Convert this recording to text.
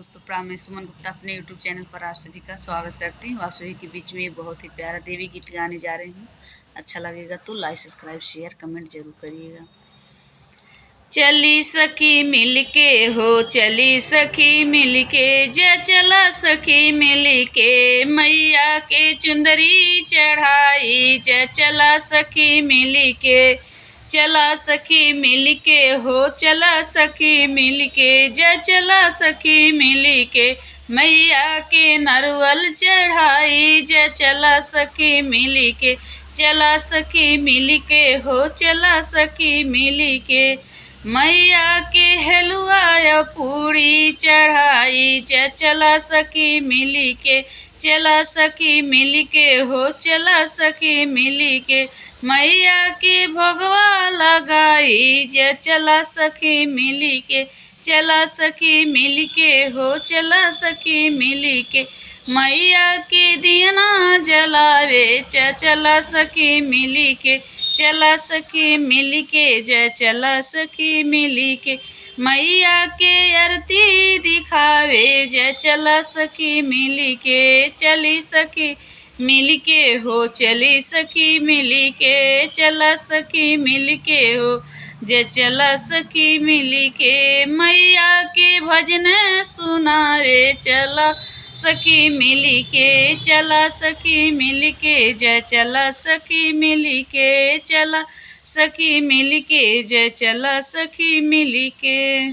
दोस्तों प्रणाम। मैं सुमन गुप्ता अपने यूट्यूब चैनल पर आप सभी का स्वागत करती हूँ। आप सभी के बीच में बहुत ही प्यारा देवी गीत गाने जा रही हूँ। अच्छा लगेगा तो लाइक सब्सक्राइब शेयर कमेंट जरूर करिएगा। चली सखी मिलके हो, चली सखी मिलके, जय चला सखी मिलके, मैया के चुंदरी चढ़ाई, जय चला सखी मिलके, चला सखी मिलके हो, चला सखी मिलके, जय चला सखी मिलके, मैया के नरवल चढ़ाई, जय चला सखी मिलके, चला सखी मिलके हो, चला सखी मिलके, मैया के हलुआ पूरी चढ़ाई, जय चला सखी मिलके, चला सखी मिलके हो, चला सखी मिलके, मैया के भगवा लगाई, जय चला सखी मिलके, चला सखी मिलके हो, चला सखी मिलके, मैया के दियना जलावे, जय चला सखी मिलके, चला सखी मिलके, जय चला सखी मिलके, मैया के आरती दिखावे, जय चला सखी मिलके, चली सखी मिलके हो, चली सखी मिलके, चला सखी मिलके हो, जय चला सखी मिलके, मैया के भजन सुनावे, चला सखी मिलके, चला सखी मिलके, जय चला सखी मिलके, चला सखी मिलके, जय चला सखी मिलके।